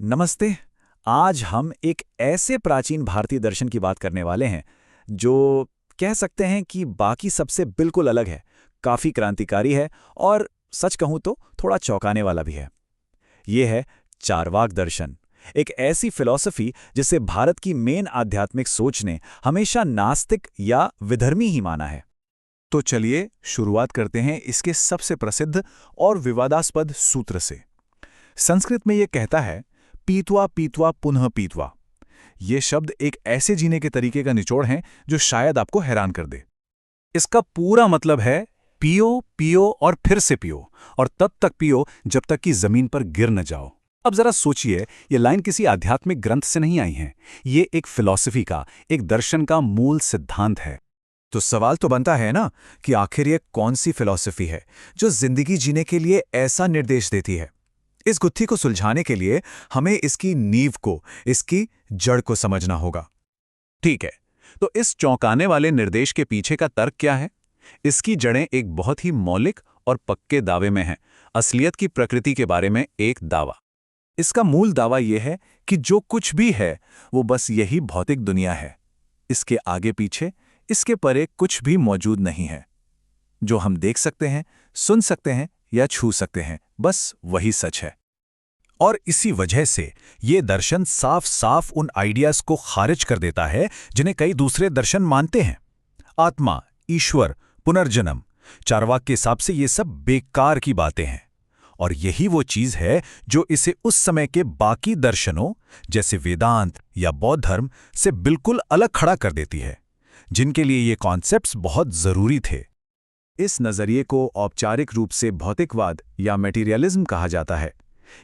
नमस्ते। आज हम एक ऐसे प्राचीन भारतीय दर्शन की बात करने वाले हैं जो कह सकते हैं कि बाकी सबसे बिल्कुल अलग है, काफी क्रांतिकारी है और सच कहूं तो थोड़ा चौंकाने वाला भी है। ये है चार्वाक दर्शन, एक ऐसी फिलॉसफी जिसे भारत की मेन आध्यात्मिक सोच ने हमेशा नास्तिक या विधर्मी ही माना है। तो चलिए शुरुआत करते हैं इसके सबसे प्रसिद्ध और विवादास्पद सूत्र से। संस्कृत में यह कहता है, पीत्वा पीत्वा पुनः पीत्वा। ये शब्द एक ऐसे जीने के तरीके का निचोड़ है जो शायद आपको हैरान कर दे। इसका पूरा मतलब है पियो पियो और फिर से पियो, और तब तक पियो जब तक कि जमीन पर गिर न जाओ। अब जरा सोचिए, ये लाइन किसी आध्यात्मिक ग्रंथ से नहीं आई है। ये एक फिलॉसफी का, एक दर्शन का मूल सिद्धांत है। तो सवाल तो बनता है ना कि आखिर ये कौन सी फिलॉसफी है जो जिंदगी जीने के लिए ऐसा निर्देश देती है। इस गुत्थी को सुलझाने के लिए हमें इसकी नींव को, इसकी जड़ को समझना होगा। ठीक है, तो इस चौंकाने वाले निर्देश के पीछे का तर्क क्या है? इसकी जड़ें एक बहुत ही मौलिक और पक्के दावे में हैं। असलियत की प्रकृति के बारे में एक दावा। इसका मूल दावा यह है कि जो कुछ भी है वो बस यही भौतिक दुनिया है। इसके आगे पीछे, इसके परे कुछ भी मौजूद नहीं है। जो हम देख सकते हैं, सुन सकते हैं या छू सकते हैं, बस वही सच है। और इसी वजह से ये दर्शन साफ साफ उन आइडियाज को खारिज कर देता है जिन्हें कई दूसरे दर्शन मानते हैं। आत्मा, ईश्वर, पुनर्जन्म, चार्वाक के हिसाब से ये सब बेकार की बातें हैं। और यही वो चीज है जो इसे उस समय के बाकी दर्शनों जैसे वेदांत या बौद्ध धर्म से बिल्कुल अलग खड़ा कर देती है, जिनके लिए ये कॉन्सेप्ट्स बहुत जरूरी थे। इस नजरिए को औपचारिक रूप से भौतिकवाद या मटेरियलिज्म कहा जाता है।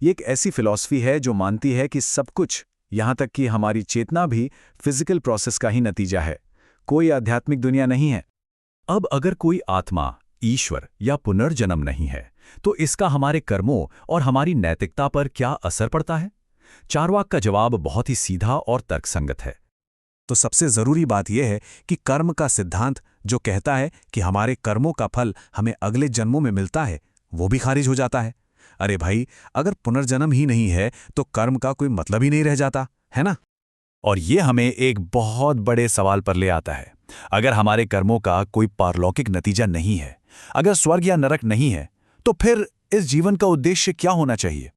ये एक ऐसी फिलॉसफी है जो मानती है कि सब कुछ, यहां तक कि हमारी चेतना भी फिजिकल प्रोसेस का ही नतीजा है, कोई आध्यात्मिक दुनिया नहीं है। अब अगर कोई आत्मा, ईश्वर या पुनर्जन्म नहीं है, तो इसका हमारे कर्मों और हमारी नैतिकता पर क्या असर पड़ता है? चार्वाक का जवाब बहुत ही सीधा और तर्कसंगत है। तो सबसे जरूरी बात यह है कि कर्म का सिद्धांत जो कहता है कि हमारे कर्मों का फल हमें अगले जन्मों में मिलता है, वो भी खारिज हो जाता है। अरे भाई, अगर पुनर्जन्म ही नहीं है तो कर्म का कोई मतलब ही नहीं रह जाता, है ना? और ये हमें एक बहुत बड़े सवाल पर ले आता है। अगर हमारे कर्मों का कोई पारलौकिक नतीजा नहीं है, अगर स्वर्ग या नरक नहीं है, तो फिर इस जीवन का उद्देश्य क्या होना चाहिए?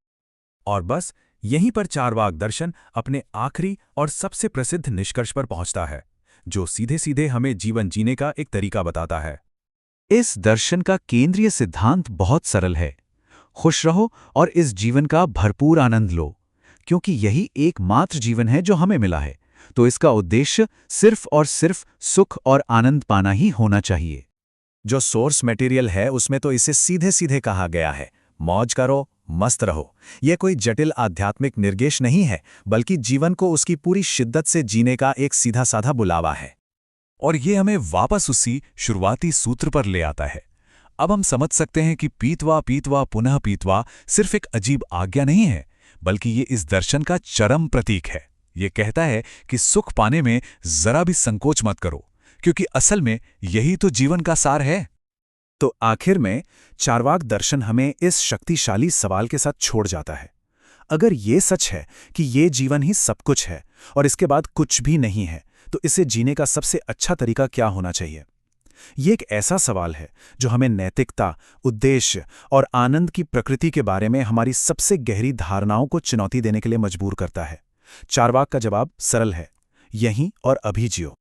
और बस यहीं पर चार्वाक दर्शन अपने आखिरी और सबसे प्रसिद्ध निष्कर्ष पर पहुंचता है, जो सीधे सीधे हमें जीवन जीने का एक तरीका बताता है। इस दर्शन का केंद्रीय सिद्धांत बहुत सरल है। खुश रहो और इस जीवन का भरपूर आनंद लो, क्योंकि यही एकमात्र जीवन है जो हमें मिला है। तो इसका उद्देश्य सिर्फ और सिर्फ सुख और आनंद पाना ही होना चाहिए। जो सोर्स मटेरियल है उसमें तो इसे सीधे सीधे कहा गया है, मौज करो, मस्त रहो। यह कोई जटिल आध्यात्मिक निर्देश नहीं है, बल्कि जीवन को उसकी पूरी शिद्दत से जीने का एक सीधा साधा बुलावा है। और ये हमें वापस उसी शुरुआती सूत्र पर ले आता है। अब हम समझ सकते हैं कि पीत्वा पीत्वा पुनः पीत्वा सिर्फ एक अजीब आज्ञा नहीं है, बल्कि ये इस दर्शन का चरम प्रतीक है। ये कहता है कि सुख पाने में जरा भी संकोच मत करो, क्योंकि असल में यही तो जीवन का सार है। तो आखिर में चार्वाक दर्शन हमें इस शक्तिशाली सवाल के साथ छोड़ जाता है। अगर ये सच है कि ये जीवन ही सब कुछ है और इसके बाद कुछ भी नहीं है, तो इसे जीने का सबसे अच्छा तरीका क्या होना चाहिए? ये एक ऐसा सवाल है जो हमें नैतिकता, उद्देश्य और आनंद की प्रकृति के बारे में हमारी सबसे गहरी धारणाओं को चुनौती देने के लिए मजबूर करता है। चार्वाक का जवाब सरल है, यहीं और अभी जियो।